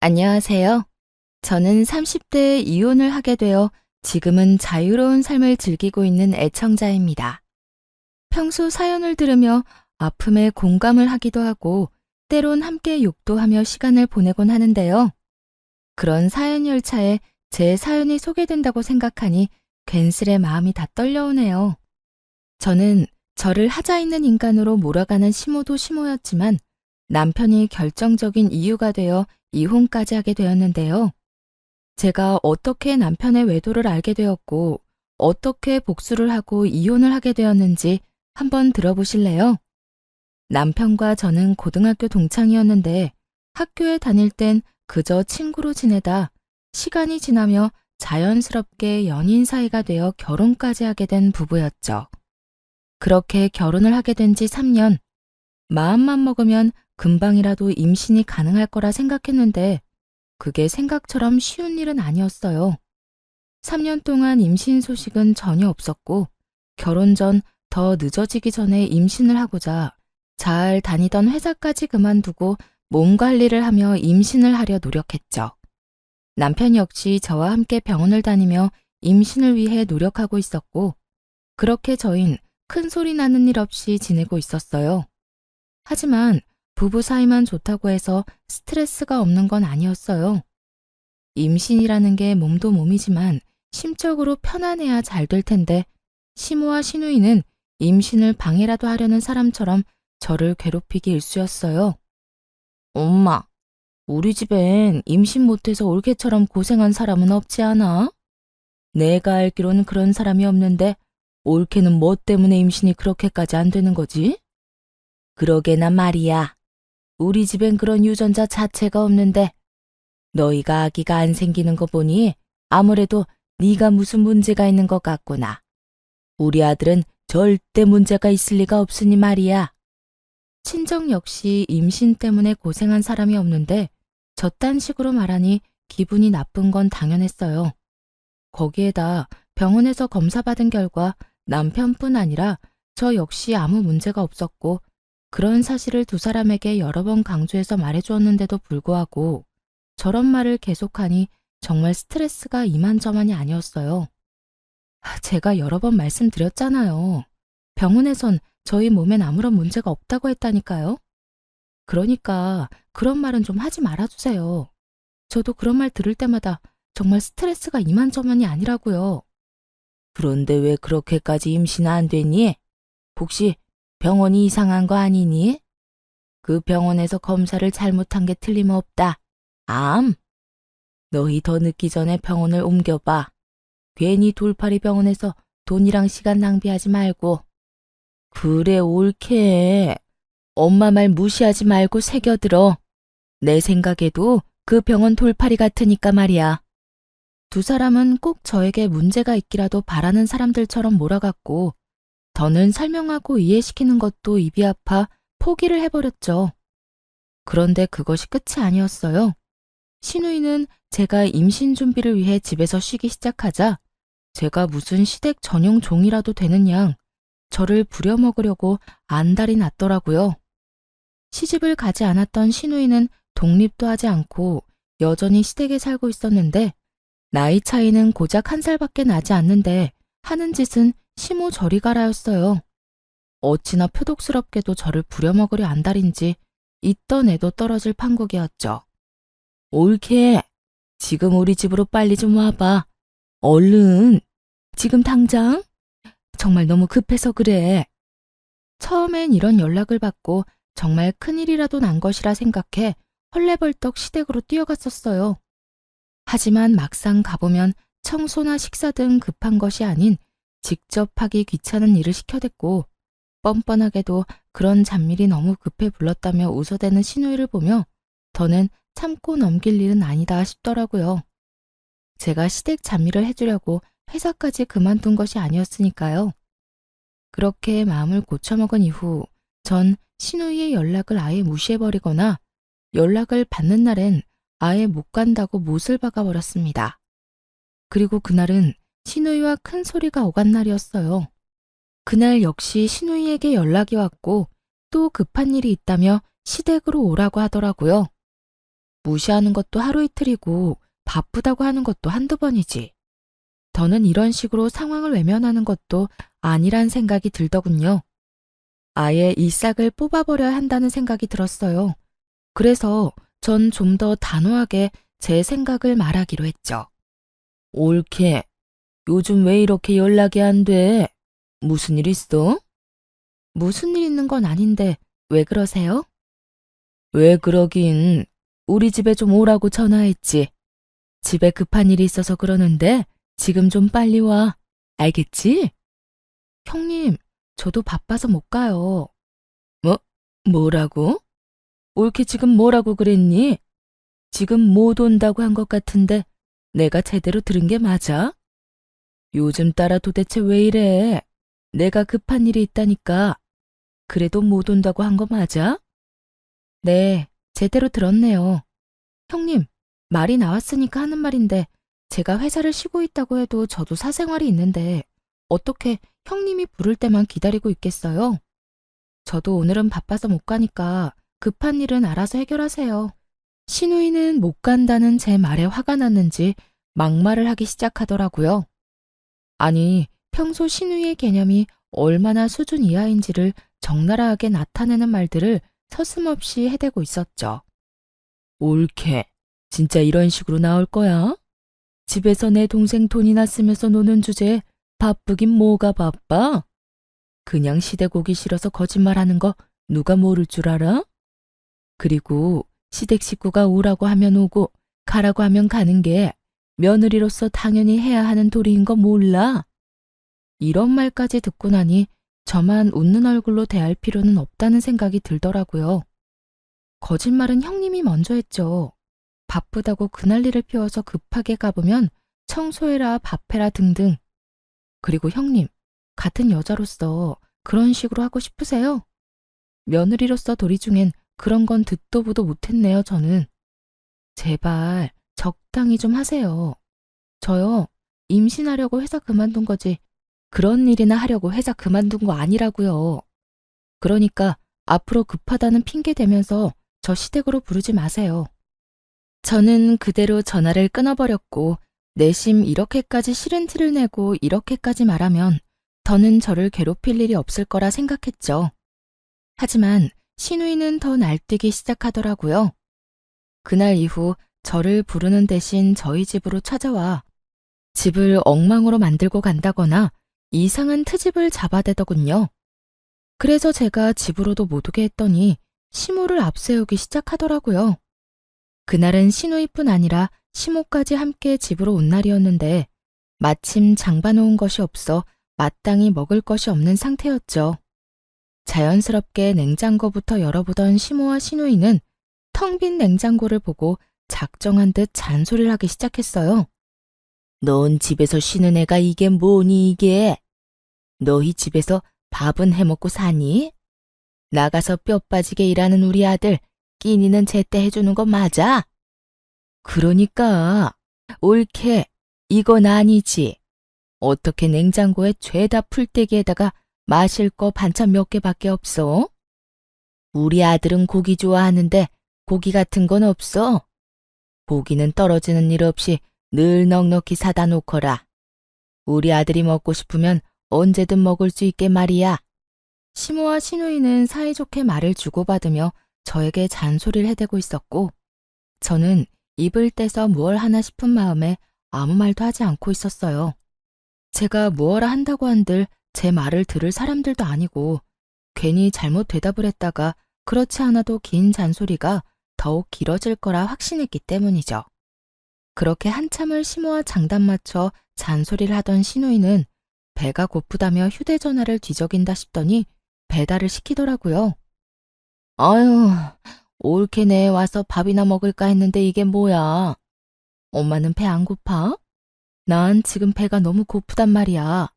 안녕하세요. 저는 30대에 이혼을 하게 되어 지금은 자유로운 삶을 즐기고 있는 애청자입니다. 평소 사연을 들으며 아픔에 공감을 하기도 하고 때론 함께 욕도 하며 시간을 보내곤 하는데요. 그런 사연 열차에 제 사연이 소개된다고 생각하니 괜스레 마음이 다 떨려오네요. 저는 저를 하자 있는 인간으로 몰아가는 시모도 시모였지만 남편이 결정적인 이유가 되어 이혼까지 하게 되었는데요. 제가 어떻게 남편의 외도를 알게 되었고, 어떻게 복수를 하고 이혼을 하게 되었는지 한번 들어보실래요? 남편과 저는 고등학교 동창이었는데 학교에 다닐 땐 그저 친구로 지내다 시간이 지나며 자연스럽게 연인 사이가 되어 결혼까지 하게 된 부부였죠. 그렇게 결혼을 하게 된 지 3년, 마음만 먹으면 금방이라도 임신이 가능할 거라 생각했는데 그게 생각처럼 쉬운 일은 아니었어요. 3년 동안 임신 소식은 전혀 없었고 결혼 전 더 늦어지기 전에 임신을 하고자 잘 다니던 회사까지 그만두고 몸 관리를 하며 임신을 하려 노력했죠. 남편 역시 저와 함께 병원을 다니며 임신을 위해 노력하고 있었고 그렇게 저흰 큰 소리 나는 일 없이 지내고 있었어요. 하지만 부부 사이만 좋다고 해서 스트레스가 없는 건 아니었어요. 임신이라는 게 몸도 몸이지만 심적으로 편안해야 잘 될 텐데 시모와 시누이는 임신을 방해라도 하려는 사람처럼 저를 괴롭히기 일쑤였어요. 엄마, 우리 집엔 임신 못해서 올케처럼 고생한 사람은 없지 않아? 내가 알기로는 그런 사람이 없는데 올케는 뭐 때문에 임신이 그렇게까지 안 되는 거지? 그러게나 말이야. 우리 집엔 그런 유전자 자체가 없는데 너희가 아기가 안 생기는 거 보니 아무래도 네가 무슨 문제가 있는 것 같구나. 우리 아들은 절대 문제가 있을 리가 없으니 말이야. 친정 역시 임신 때문에 고생한 사람이 없는데 저딴 식으로 말하니 기분이 나쁜 건 당연했어요. 거기에다 병원에서 검사받은 결과 남편뿐 아니라 저 역시 아무 문제가 없었고 그런 사실을 두 사람에게 여러 번 강조해서 말해주었는데도 불구하고 저런 말을 계속하니 정말 스트레스가 이만저만이 아니었어요. 제가 여러 번 말씀드렸잖아요. 병원에선 저희 몸엔 아무런 문제가 없다고 했다니까요. 그러니까 그런 말은 좀 하지 말아주세요. 저도 그런 말 들을 때마다 정말 스트레스가 이만저만이 아니라고요. 그런데 왜 그렇게까지 임신 안 되니? 혹시 병원이 이상한 거 아니니? 그 병원에서 검사를 잘못한 게 틀림없다. 암? 너희 더 늦기 전에 병원을 옮겨봐. 괜히 돌팔이 병원에서 돈이랑 시간 낭비하지 말고. 그래, 옳게. 엄마 말 무시하지 말고 새겨들어. 내 생각에도 그 병원 돌팔이 같으니까 말이야. 두 사람은 꼭 저에게 문제가 있기라도 바라는 사람들처럼 몰아갔고 더는 설명하고 이해시키는 것도 입이 아파 포기를 해버렸죠. 그런데 그것이 끝이 아니었어요. 시누이는 제가 임신 준비를 위해 집에서 쉬기 시작하자 제가 무슨 시댁 전용 종이라도 되는 양 저를 부려먹으려고 안달이 났더라고요. 시집을 가지 않았던 시누이는 독립도 하지 않고 여전히 시댁에 살고 있었는데 나이 차이는 고작 1살밖에 나지 않는데 하는 짓은 시모 저리 가라였어요. 어찌나 표독스럽게도 저를 부려먹으려 안달인지 있던 애도 떨어질 판국이었죠. 옳게. 지금 우리 집으로 빨리 좀 와봐. 얼른. 지금 당장? 정말 너무 급해서 그래. 처음엔 이런 연락을 받고 정말 큰일이라도 난 것이라 생각해 헐레벌떡 시댁으로 뛰어갔었어요. 하지만 막상 가보면 청소나 식사 등 급한 것이 아닌 직접 하기 귀찮은 일을 시켜댔고 뻔뻔하게도 그런 잡일이 너무 급해 불렀다며 웃어대는 시누이를 보며 더는 참고 넘길 일은 아니다 싶더라고요. 제가 시댁 잡일을 해주려고 회사까지 그만둔 것이 아니었으니까요. 그렇게 마음을 고쳐먹은 이후 전 시누이의 연락을 아예 무시해버리거나 연락을 받는 날엔 아예 못 간다고 못을 박아버렸습니다. 그리고 그날은 시누이와 큰 소리가 오간 날이었어요. 그날 역시 시누이에게 연락이 왔고 또 급한 일이 있다며 시댁으로 오라고 하더라고요. 무시하는 것도 하루 이틀이고 바쁘다고 하는 것도 한두 번이지. 더는 이런 식으로 상황을 외면하는 것도 아니란 생각이 들더군요. 아예 이 싹을 뽑아버려야 한다는 생각이 들었어요. 그래서 전 좀 더 단호하게 제 생각을 말하기로 했죠. 옳게. 요즘 왜 이렇게 연락이 안 돼? 무슨 일 있어? 무슨 일 있는 건 아닌데 왜 그러세요? 왜 그러긴. 우리 집에 좀 오라고 전화했지. 집에 급한 일이 있어서 그러는데 지금 좀 빨리 와. 알겠지? 형님, 저도 바빠서 못 가요. 뭐? 뭐라고? 옳게 지금 뭐라고 그랬니? 지금 못 온다고 한 것 같은데 내가 제대로 들은 게 맞아? 요즘 따라 도대체 왜 이래? 내가 급한 일이 있다니까. 그래도 못 온다고 한 거 맞아? 네, 제대로 들었네요. 형님, 말이 나왔으니까 하는 말인데 제가 회사를 쉬고 있다고 해도 저도 사생활이 있는데 어떻게 형님이 부를 때만 기다리고 있겠어요? 저도 오늘은 바빠서 못 가니까 급한 일은 알아서 해결하세요. 신우이는 못 간다는 제 말에 화가 났는지 막말을 하기 시작하더라고요. 아니, 평소 신우이의 개념이 얼마나 수준 이하인지를 적나라하게 나타내는 말들을 서슴없이 해대고 있었죠. 옳게. 진짜 이런 식으로 나올 거야? 집에서 내 동생 돈이나 쓰면서 노는 주제에 바쁘긴 뭐가 바빠? 그냥 시댁 오기 싫어서 거짓말하는 거 누가 모를 줄 알아? 그리고 시댁 식구가 오라고 하면 오고 가라고 하면 가는 게 며느리로서 당연히 해야 하는 도리인 거 몰라? 이런 말까지 듣고 나니 저만 웃는 얼굴로 대할 필요는 없다는 생각이 들더라고요. 거짓말은 형님이 먼저 했죠. 바쁘다고 그날 일을 피워서 급하게 가보면 청소해라, 밥해라 등등. 그리고 형님, 같은 여자로서 그런 식으로 하고 싶으세요? 며느리로서 도리 중엔 그런 건 듣도 보도 못했네요, 저는. 제발 적당히 좀 하세요. 저요, 임신하려고 회사 그만둔 거지. 그런 일이나 하려고 회사 그만둔 거 아니라고요. 그러니까 앞으로 급하다는 핑계 대면서 저 시댁으로 부르지 마세요. 저는 그대로 전화를 끊어버렸고 내심 이렇게까지 싫은 티를 내고 이렇게까지 말하면 더는 저를 괴롭힐 일이 없을 거라 생각했죠. 하지만 신우이는 더 날뛰기 시작하더라고요. 그날 이후 저를 부르는 대신 저희 집으로 찾아와 집을 엉망으로 만들고 간다거나 이상한 트집을 잡아대더군요. 그래서 제가 집으로도 못 오게 했더니 시모를 앞세우기 시작하더라고요. 그날은 시누이뿐 아니라 시모까지 함께 집으로 온 날이었는데 마침 장봐놓은 것이 없어 마땅히 먹을 것이 없는 상태였죠. 자연스럽게 냉장고부터 열어보던 시모와 시누이는 텅 빈 냉장고를 보고 작정한 듯 잔소리를 하기 시작했어요. 넌 집에서 쉬는 애가 이게 뭐니 이게? 너희 집에서 밥은 해먹고 사니? 나가서 뼈 빠지게 일하는 우리 아들 끼니는 제때 해주는 거 맞아? 그러니까 옳게 이건 아니지. 어떻게 냉장고에 죄다 풀떼기에다가 마실 거 반찬 몇 개밖에 없어? 우리 아들은 고기 좋아하는데 고기 같은 건 없어? 고기는 떨어지는 일 없이 늘 넉넉히 사다 놓거라. 우리 아들이 먹고 싶으면 언제든 먹을 수 있게 말이야. 시모와 시누이는 사이좋게 말을 주고받으며 저에게 잔소리를 해대고 있었고 저는 입을 떼서 무얼 하나 싶은 마음에 아무 말도 하지 않고 있었어요. 제가 무엇라 한다고 한들 제 말을 들을 사람들도 아니고 괜히 잘못 대답을 했다가 그렇지 않아도 긴 잔소리가 더욱 길어질 거라 확신했기 때문이죠. 그렇게 한참을 시모와 장단 맞춰 잔소리를 하던 시누이는 배가 고프다며 휴대전화를 뒤적인다 싶더니 배달을 시키더라고요. 아유, 옳게 내에 와서 밥이나 먹을까 했는데 이게 뭐야? 엄마는 배 안 고파? 난 지금 배가 너무 고프단 말이야.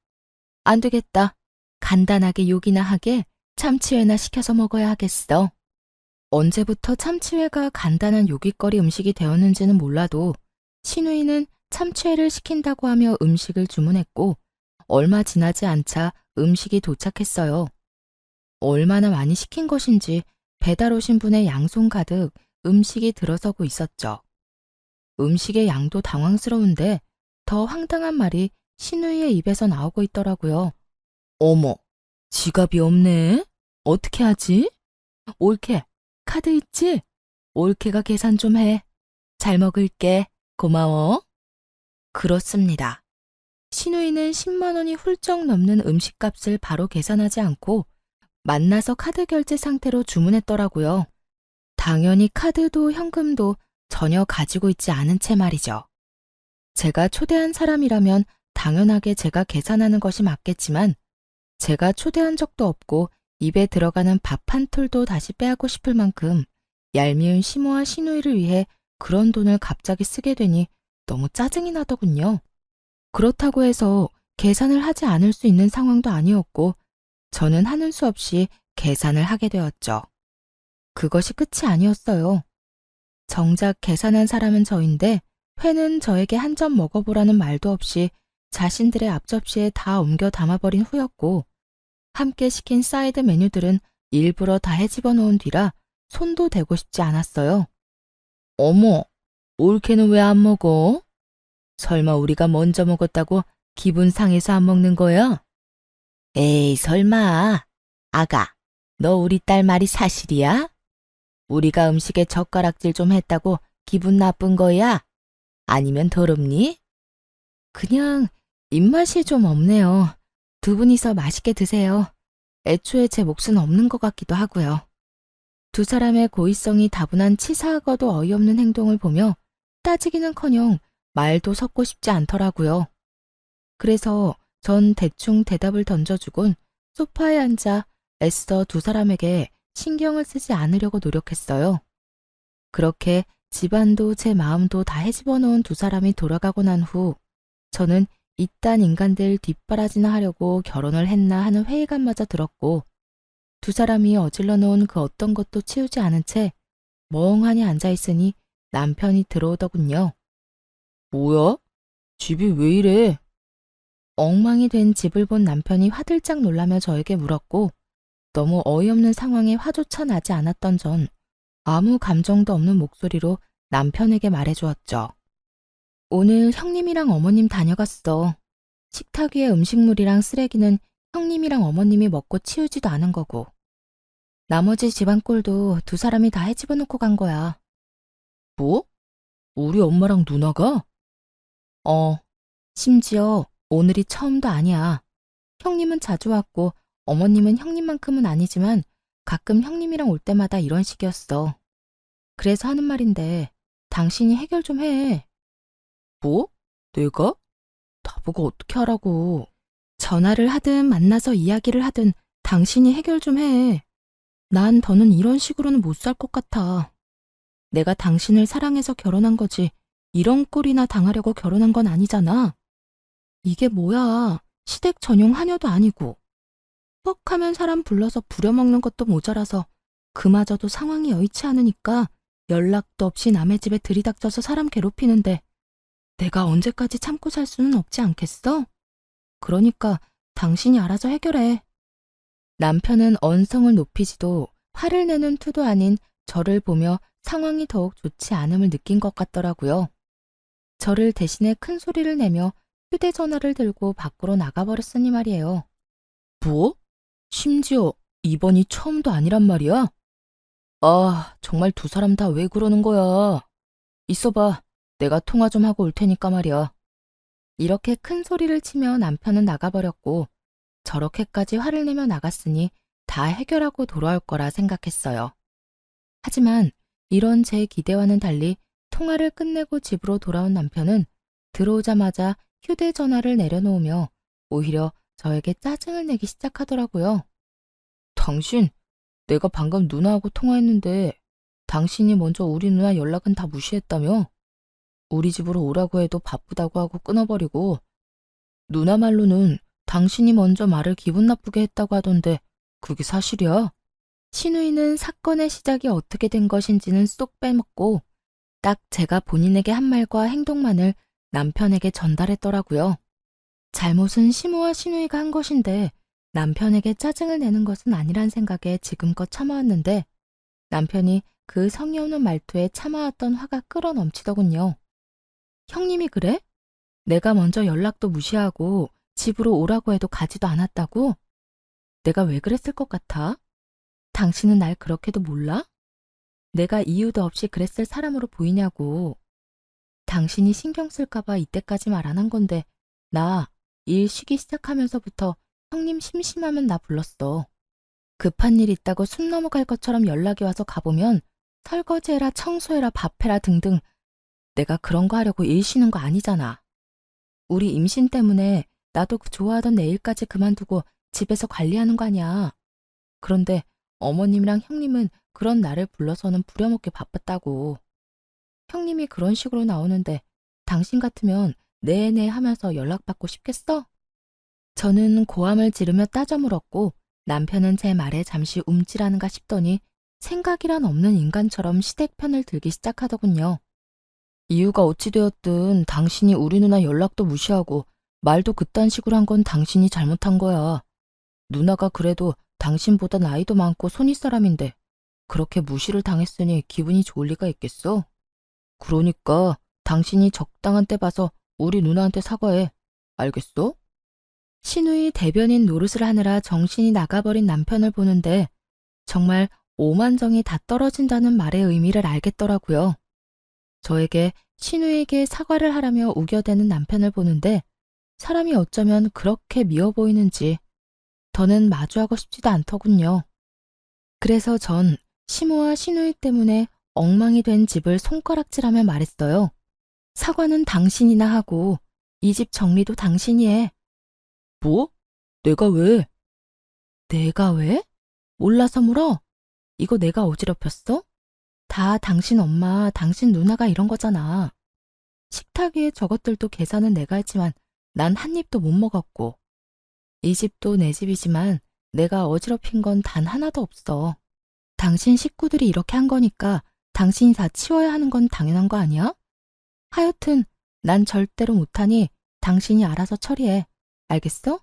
안 되겠다. 간단하게 요기나 하게 참치회나 시켜서 먹어야 하겠어. 언제부터 참치회가 간단한 요깃거리 음식이 되었는지는 몰라도 신우이는 참치회를 시킨다고 하며 음식을 주문했고 얼마 지나지 않자 음식이 도착했어요. 얼마나 많이 시킨 것인지 배달 오신 분의 양손 가득 음식이 들어서고 있었죠. 음식의 양도 당황스러운데 더 황당한 말이 신우이의 입에서 나오고 있더라고요. 어머, 지갑이 없네? 어떻게 하지? 올케, 카드 있지? 올케가 계산 좀 해. 잘 먹을게. 고마워. 그렇습니다. 신우이는 10만 원이 훌쩍 넘는 음식값을 바로 계산하지 않고 만나서 카드 결제 상태로 주문했더라고요. 당연히 카드도 현금도 전혀 가지고 있지 않은 채 말이죠. 제가 초대한 사람이라면 당연하게 제가 계산하는 것이 맞겠지만 제가 초대한 적도 없고 입에 들어가는 밥 한 톨도 다시 빼앗고 싶을 만큼 얄미운 시모와 시누이를 위해 그런 돈을 갑자기 쓰게 되니 너무 짜증이 나더군요. 그렇다고 해서 계산을 하지 않을 수 있는 상황도 아니었고 저는 하는 수 없이 계산을 하게 되었죠. 그것이 끝이 아니었어요. 정작 계산한 사람은 저인데 회는 저에게 한 점 먹어보라는 말도 없이 자신들의 앞접시에 다 옮겨 담아버린 후였고 함께 시킨 사이드 메뉴들은 일부러 다 헤집어 놓은 뒤라 손도 대고 싶지 않았어요. 어머, 올케는 왜 안 먹어? 설마 우리가 먼저 먹었다고 기분 상해서 안 먹는 거야? 에이, 설마. 아가, 너 우리 딸 말이 사실이야? 우리가 음식에 젓가락질 좀 했다고 기분 나쁜 거야? 아니면 더럽니? 그냥 입맛이 좀 없네요. 두 분이서 맛있게 드세요. 애초에 제 몫은 없는 것 같기도 하고요. 두 사람의 고의성이 다분한 치사하고도 어이없는 행동을 보며 따지기는커녕 말도 섞고 싶지 않더라고요. 그래서 전 대충 대답을 던져주곤 소파에 앉아 애써 두 사람에게 신경을 쓰지 않으려고 노력했어요. 그렇게 집안도 제 마음도 다 헤집어 놓은 두 사람이 돌아가고 난 후 저는 이딴 인간들 뒷바라지나 하려고 결혼을 했나 하는 회의감마저 들었고 두 사람이 어질러 놓은 그 어떤 것도 치우지 않은 채 멍하니 앉아있으니 남편이 들어오더군요. 뭐야? 집이 왜 이래? 엉망이 된 집을 본 남편이 화들짝 놀라며 저에게 물었고 너무 어이없는 상황에 화조차 나지 않았던 전 아무 감정도 없는 목소리로 남편에게 말해주었죠. 오늘 형님이랑 어머님 다녀갔어. 식탁 위에 음식물이랑 쓰레기는 형님이랑 어머님이 먹고 치우지도 않은 거고. 나머지 집안 꼴도 두 사람이 다 헤집어 놓고 간 거야. 뭐? 우리 엄마랑 누나가? 심지어 오늘이 처음도 아니야. 형님은 자주 왔고 어머님은 형님만큼은 아니지만 가끔 형님이랑 올 때마다 이런 식이었어. 그래서 하는 말인데 당신이 해결 좀 해. 뭐? 내가? 나보고 어떻게 하라고. 전화를 하든 만나서 이야기를 하든 당신이 해결 좀 해. 난 더는 이런 식으로는 못 살 것 같아. 내가 당신을 사랑해서 결혼한 거지 이런 꼴이나 당하려고 결혼한 건 아니잖아. 이게 뭐야. 시댁 전용 하녀도 아니고. 뻑하면 사람 불러서 부려먹는 것도 모자라서 그마저도 상황이 여의치 않으니까 연락도 없이 남의 집에 들이닥쳐서 사람 괴롭히는데 내가 언제까지 참고 살 수는 없지 않겠어? 그러니까 당신이 알아서 해결해. 남편은 언성을 높이지도 화를 내는 투도 아닌 저를 보며 상황이 더욱 좋지 않음을 느낀 것 같더라고요. 저를 대신에 큰 소리를 내며 휴대전화를 들고 밖으로 나가버렸으니 말이에요. 뭐? 심지어 이번이 처음도 아니란 말이야? 아, 정말 두 사람 다 왜 그러는 거야? 있어봐. 내가 통화 좀 하고 올 테니까 말이야. 이렇게 큰 소리를 치며 남편은 나가버렸고 저렇게까지 화를 내며 나갔으니 다 해결하고 돌아올 거라 생각했어요. 하지만 이런 제 기대와는 달리 통화를 끝내고 집으로 돌아온 남편은 들어오자마자 휴대전화를 내려놓으며 오히려 저에게 짜증을 내기 시작하더라고요. 당신, 내가 방금 누나하고 통화했는데 당신이 먼저 우리 누나 연락은 다 무시했다며? 우리 집으로 오라고 해도 바쁘다고 하고 끊어버리고 누나 말로는 당신이 먼저 말을 기분 나쁘게 했다고 하던데 그게 사실이야? 신우이는 사건의 시작이 어떻게 된 것인지는 쏙 빼먹고 딱 제가 본인에게 한 말과 행동만을 남편에게 전달했더라고요. 잘못은 시모와 신우이가 한 것인데 남편에게 짜증을 내는 것은 아니란 생각에 지금껏 참아왔는데 남편이 그 성의 없는 말투에 참아왔던 화가 끌어넘치더군요. 형님이 그래? 내가 먼저 연락도 무시하고 집으로 오라고 해도 가지도 않았다고? 내가 왜 그랬을 것 같아? 당신은 날 그렇게도 몰라? 내가 이유도 없이 그랬을 사람으로 보이냐고. 당신이 신경 쓸까봐 이때까지 말 안 한 건데 나 일 쉬기 시작하면서부터 형님 심심하면 나 불렀어. 급한 일 있다고 숨 넘어갈 것처럼 연락이 와서 가보면 설거지해라 청소해라 밥해라 등등 내가 그런 거 하려고 일 쉬는 거 아니잖아. 우리 임신 때문에 나도 그 좋아하던 내 일까지 그만두고 집에서 관리하는 거 아니야. 그런데 어머님이랑 형님은 그런 나를 불러서는 부려먹기 바빴다고. 형님이 그런 식으로 나오는데 당신 같으면 네네 하면서 연락받고 싶겠어? 저는 고함을 지르며 따져 물었고 남편은 제 말에 잠시 움찔하는가 싶더니 생각이란 없는 인간처럼 시댁 편을 들기 시작하더군요. 이유가 어찌 되었든 당신이 우리 누나 연락도 무시하고 말도 그딴 식으로 한 건 당신이 잘못한 거야. 누나가 그래도 당신보다 나이도 많고 손윗 사람인데 그렇게 무시를 당했으니 기분이 좋을 리가 있겠어? 그러니까 당신이 적당한 때 봐서 우리 누나한테 사과해. 알겠어? 신우이 대변인 노릇을 하느라 정신이 나가버린 남편을 보는데 정말 오만정이 다 떨어진다는 말의 의미를 알겠더라고요. 저에게 신우에게 사과를 하라며 우겨대는 남편을 보는데 사람이 어쩌면 그렇게 미워 보이는지 더는 마주하고 싶지도 않더군요. 그래서 전 시모와 신우이 때문에 엉망이 된 집을 손가락질하며 말했어요. 사과는 당신이나 하고 이 집 정리도 당신이 해. 뭐? 내가 왜? 내가 왜? 몰라서 물어? 이거 내가 어지럽혔어? 다 당신 엄마, 당신 누나가 이런 거잖아. 식탁 위에 저것들도 계산은 내가 했지만 난 한 입도 못 먹었고 이 집도 내 집이지만 내가 어지럽힌 건 단 하나도 없어. 당신 식구들이 이렇게 한 거니까 당신이 다 치워야 하는 건 당연한 거 아니야? 하여튼 난 절대로 못하니 당신이 알아서 처리해. 알겠어?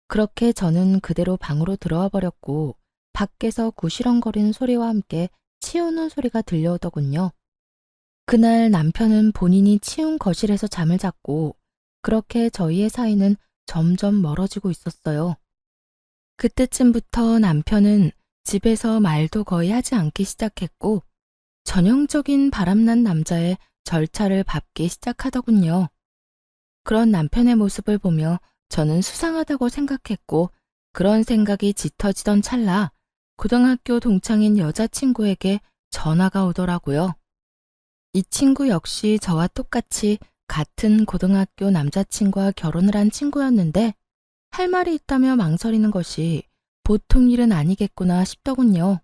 그렇게 저는 그대로 방으로 들어와 버렸고 밖에서 구시렁거리는 소리와 함께 치우는 소리가 들려오더군요. 그날 남편은 본인이 치운 거실에서 잠을 잤고 그렇게 저희의 사이는 점점 멀어지고 있었어요. 그때쯤부터 남편은 집에서 말도 거의 하지 않기 시작했고 전형적인 바람난 남자의 절차를 밟기 시작하더군요. 그런 남편의 모습을 보며 저는 수상하다고 생각했고 그런 생각이 짙어지던 찰나 고등학교 동창인 여자친구에게 전화가 오더라고요. 이 친구 역시 저와 똑같이 같은 고등학교 남자친구와 결혼을 한 친구였는데 할 말이 있다며 망설이는 것이 보통 일은 아니겠구나 싶더군요.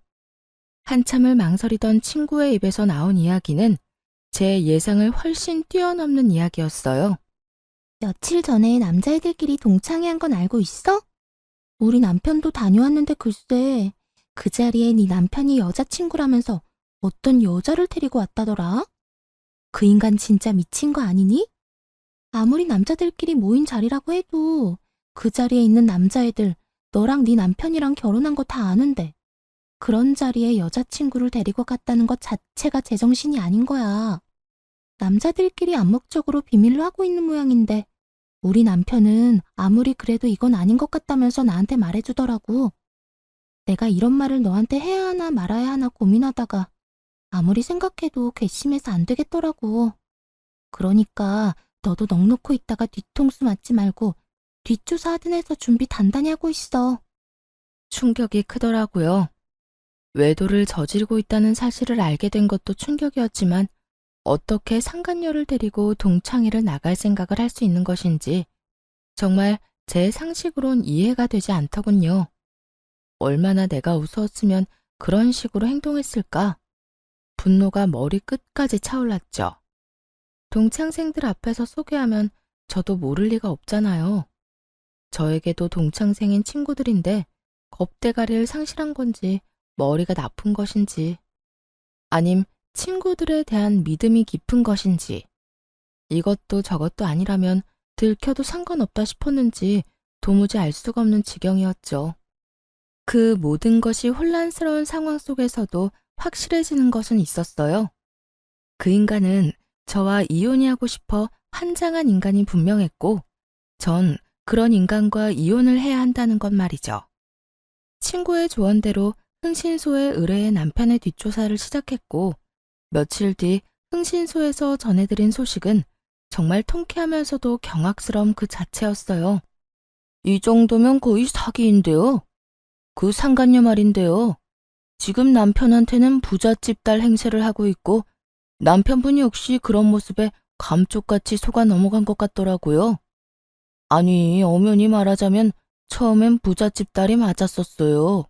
한참을 망설이던 친구의 입에서 나온 이야기는 제 예상을 훨씬 뛰어넘는 이야기였어요. 며칠 전에 남자애들끼리 동창회한 건 알고 있어? 우리 남편도 다녀왔는데 글쎄, 그 자리에 네 남편이 여자친구라면서 어떤 여자를 데리고 왔다더라? 그 인간 진짜 미친 거 아니니? 아무리 남자들끼리 모인 자리라고 해도 그 자리에 있는 남자애들 너랑 네 남편이랑 결혼한 거 다 아는데 그런 자리에 여자친구를 데리고 갔다는 것 자체가 제정신이 아닌 거야. 남자들끼리 암묵적으로 비밀로 하고 있는 모양인데 우리 남편은 아무리 그래도 이건 아닌 것 같다면서 나한테 말해주더라고. 내가 이런 말을 너한테 해야 하나 말아야 하나 고민하다가 아무리 생각해도 괘씸해서 안 되겠더라고. 그러니까 너도 넋놓고 있다가 뒤통수 맞지 말고 뒷조사 하든 해서 준비 단단히 하고 있어. 충격이 크더라고요. 외도를 저지르고 있다는 사실을 알게 된 것도 충격이었지만 어떻게 상간녀를 데리고 동창회를 나갈 생각을 할 수 있는 것인지 정말 제 상식으론 이해가 되지 않더군요. 얼마나 내가 우스웠으면 그런 식으로 행동했을까? 분노가 머리 끝까지 차올랐죠. 동창생들 앞에서 소개하면 저도 모를 리가 없잖아요. 저에게도 동창생인 친구들인데 겁대가리를 상실한 건지 머리가 나쁜 것인지 아님 친구들에 대한 믿음이 깊은 것인지 이것도 저것도 아니라면 들켜도 상관없다 싶었는지 도무지 알 수가 없는 지경이었죠. 그 모든 것이 혼란스러운 상황 속에서도 확실해지는 것은 있었어요. 그 인간은 저와 이혼이 하고 싶어 환장한 인간이 분명했고, 전 그런 인간과 이혼을 해야 한다는 것 말이죠. 친구의 조언대로 흥신소에 의뢰해 남편의 뒷조사를 시작했고, 며칠 뒤 흥신소에서 전해드린 소식은 정말 통쾌하면서도 경악스러움 그 자체였어요. 이 정도면 거의 사기인데요. 그 상간녀 말인데요. 지금 남편한테는 부잣집 딸 행세를 하고 있고 남편분이 역시 그런 모습에 감쪽같이 속아 넘어간 것 같더라고요. 아니, 엄연히 말하자면 처음엔 부잣집 딸이 맞았었어요.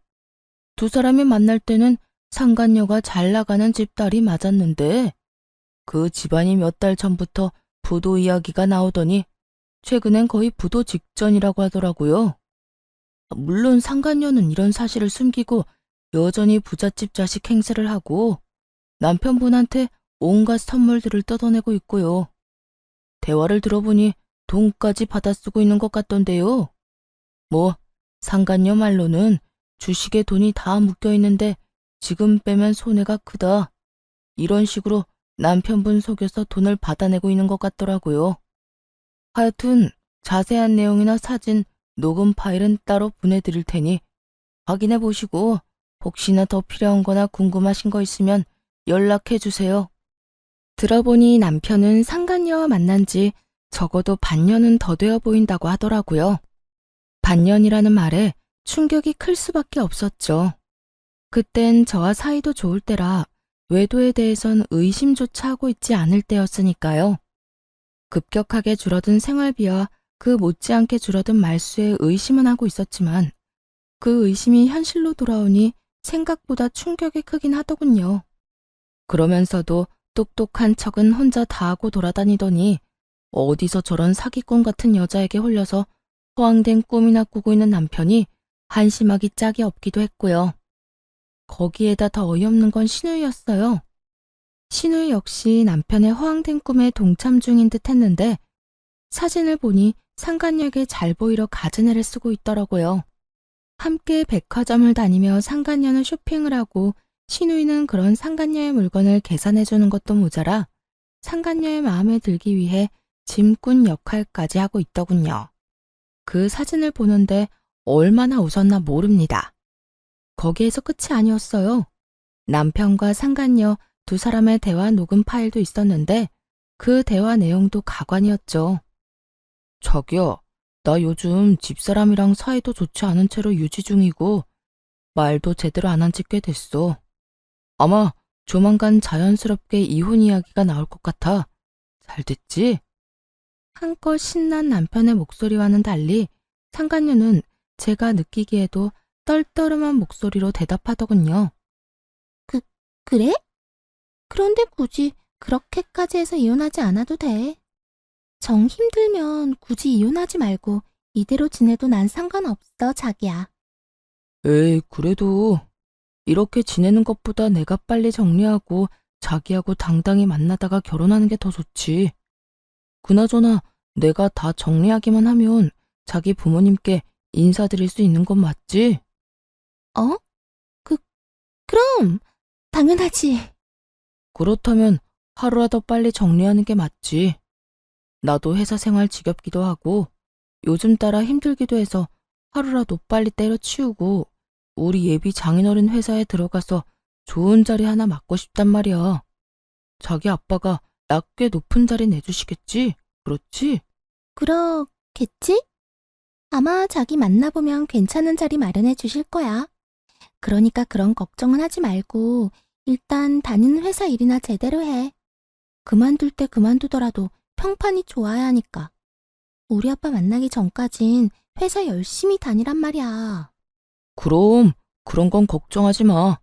두 사람이 만날 때는 상간녀가 잘 나가는 집딸이 맞았는데 그 집안이 몇 달 전부터 부도 이야기가 나오더니 최근엔 거의 부도 직전이라고 하더라고요. 물론 상간녀는 이런 사실을 숨기고 여전히 부잣집 자식 행세를 하고 남편분한테 온갖 선물들을 뜯어내고 있고요. 대화를 들어보니 돈까지 받아 쓰고 있는 것 같던데요. 뭐 상간녀 말로는 주식에 돈이 다 묶여 있는데 지금 빼면 손해가 크다. 이런 식으로 남편분 속여서 돈을 받아내고 있는 것 같더라고요. 하여튼 자세한 내용이나 사진, 녹음 파일은 따로 보내드릴 테니 확인해 보시고 혹시나 더 필요한 거나 궁금하신 거 있으면 연락해 주세요. 들어보니 남편은 상간녀와 만난 지 적어도 반년은 더 되어 보인다고 하더라고요. 반년이라는 말에 충격이 클 수밖에 없었죠. 그땐 저와 사이도 좋을 때라 외도에 대해선 의심조차 하고 있지 않을 때였으니까요. 급격하게 줄어든 생활비와 그 못지않게 줄어든 말수에 의심은 하고 있었지만 그 의심이 현실로 돌아오니 생각보다 충격이 크긴 하더군요. 그러면서도 똑똑한 척은 혼자 다 하고 돌아다니더니 어디서 저런 사기꾼 같은 여자에게 홀려서 허황된 꿈이나 꾸고 있는 남편이 한심하기 짝이 없기도 했고요. 거기에다 더 어이없는 건 신우이였어요. 신우이 역시 남편의 허황된 꿈에 동참 중인 듯 했는데 사진을 보니 상간녀에게 잘 보이려 갖은 애를 쓰고 있더라고요. 함께 백화점을 다니며 상간녀는 쇼핑을 하고 신우이는 그런 상간녀의 물건을 계산해주는 것도 모자라 상간녀의 마음에 들기 위해 짐꾼 역할까지 하고 있더군요. 그 사진을 보는데 얼마나 웃었나 모릅니다. 거기에서 끝이 아니었어요. 남편과 상간녀 두 사람의 대화 녹음 파일도 있었는데 그 대화 내용도 가관이었죠. 자기야, 나 요즘 집사람이랑 사이도 좋지 않은 채로 유지 중이고 말도 제대로 안 한 지 꽤 됐어. 아마 조만간 자연스럽게 이혼 이야기가 나올 것 같아. 잘 됐지? 한껏 신난 남편의 목소리와는 달리 상간녀는 제가 느끼기에도 떨떠름한 목소리로 대답하더군요. 그래? 그런데 굳이 그렇게까지 해서 이혼하지 않아도 돼. 정 힘들면 굳이 이혼하지 말고 이대로 지내도 난 상관없어, 자기야. 에이, 그래도 이렇게 지내는 것보다 내가 빨리 정리하고 자기하고 당당히 만나다가 결혼하는 게 더 좋지. 그나저나 내가 다 정리하기만 하면 자기 부모님께 인사드릴 수 있는 건 맞지? 어? 그럼 당연하지. 그렇다면 하루라도 빨리 정리하는 게 맞지. 나도 회사 생활 지겹기도 하고 요즘 따라 힘들기도 해서 하루라도 빨리 때려치우고 우리 예비 장인어른 회사에 들어가서 좋은 자리 하나 맡고 싶단 말이야. 자기 아빠가 나 꽤 높은 자리 내주시겠지? 그렇지? 그렇겠지? 아마 자기 만나보면 괜찮은 자리 마련해 주실 거야. 그러니까 그런 걱정은 하지 말고 일단 다니는 회사 일이나 제대로 해. 그만둘 때 그만두더라도 평판이 좋아야 하니까. 우리 아빠 만나기 전까진 회사 열심히 다니란 말이야. 그럼 그런 건 걱정하지 마.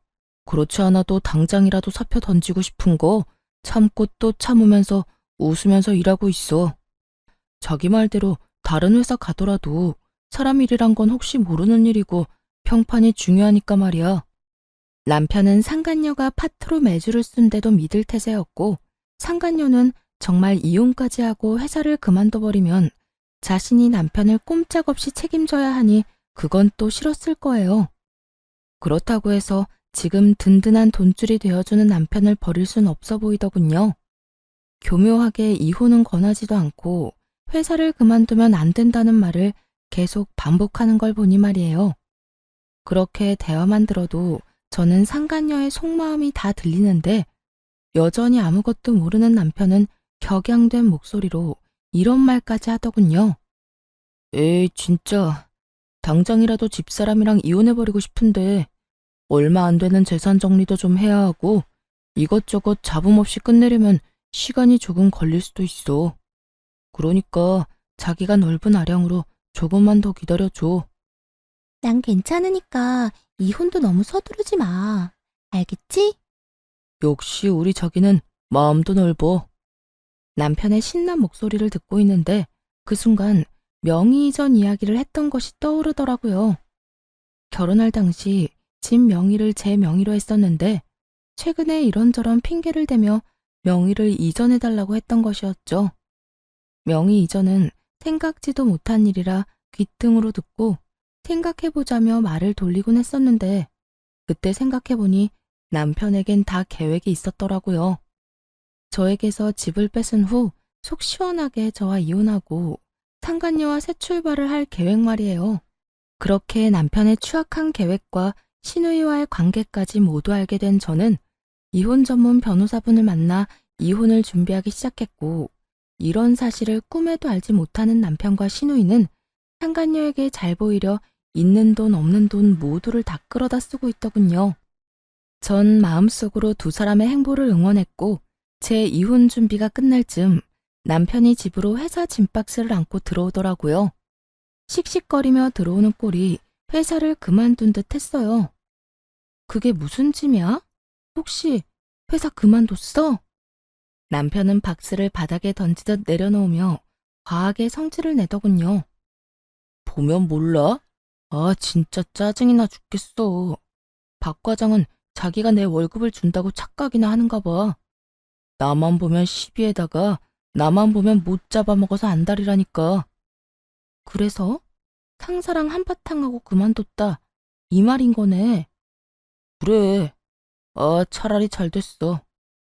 그렇지 않아도 당장이라도 사표 던지고 싶은 거 참고 또 참으면서 웃으면서 일하고 있어. 자기 말대로 다른 회사 가더라도 사람 일이란 건 혹시 모르는 일이고 평판이 중요하니까 말이야. 남편은 상간녀가 파트로 매주를 쓴데도 믿을 태세였고 상간녀는 정말 이혼까지 하고 회사를 그만둬버리면 자신이 남편을 꼼짝없이 책임져야 하니 그건 또 싫었을 거예요. 그렇다고 해서 지금 든든한 돈줄이 되어주는 남편을 버릴 순 없어 보이더군요. 교묘하게 이혼은 권하지도 않고 회사를 그만두면 안 된다는 말을 계속 반복하는 걸 보니 말이에요. 그렇게 대화만 들어도 저는 상간녀의 속마음이 다 들리는데 여전히 아무것도 모르는 남편은 격양된 목소리로 이런 말까지 하더군요. 에이, 진짜. 당장이라도 집사람이랑 이혼해버리고 싶은데 얼마 안 되는 재산 정리도 좀 해야 하고 이것저것 잡음 없이 끝내려면 시간이 조금 걸릴 수도 있어. 그러니까 자기가 넓은 아량으로 조금만 더 기다려줘. 난 괜찮으니까 이혼도 너무 서두르지 마. 알겠지? 역시 우리 자기는 마음도 넓어. 남편의 신난 목소리를 듣고 있는데 그 순간 명의 이전 이야기를 했던 것이 떠오르더라고요. 결혼할 당시 집 명의를 제 명의로 했었는데 최근에 이런저런 핑계를 대며 명의를 이전해달라고 했던 것이었죠. 명의 이전은 생각지도 못한 일이라 귀등으로 듣고 생각해보자며 말을 돌리곤 했었는데 그때 생각해보니 남편에겐 다 계획이 있었더라고요. 저에게서 집을 뺏은 후 속 시원하게 저와 이혼하고 상간녀와 새 출발을 할 계획 말이에요. 그렇게 남편의 추악한 계획과 시누이와의 관계까지 모두 알게 된 저는 이혼 전문 변호사분을 만나 이혼을 준비하기 시작했고 이런 사실을 꿈에도 알지 못하는 남편과 시누이는 상간녀에게 잘 보이려 있는 돈 없는 돈 모두를 다 끌어다 쓰고 있더군요. 전 마음속으로 두 사람의 행보를 응원했고 제 이혼 준비가 끝날 즈음 남편이 집으로 회사 짐박스를 안고 들어오더라고요. 씩씩거리며 들어오는 꼴이 회사를 그만둔 듯 했어요. 그게 무슨 짐이야? 혹시 회사 그만뒀어? 남편은 박스를 바닥에 던지듯 내려놓으며 과하게 성질을 내더군요. 보면 몰라? 아, 진짜 짜증이나 죽겠어. 박 과장은 자기가 내 월급을 준다고 착각이나 하는가 봐. 나만 보면 시비에다가 나만 보면 못 잡아먹어서 안달이라니까. 그래서 상사랑 한바탕하고 그만뒀다. 이 말인 거네. 그래. 아, 차라리 잘 됐어.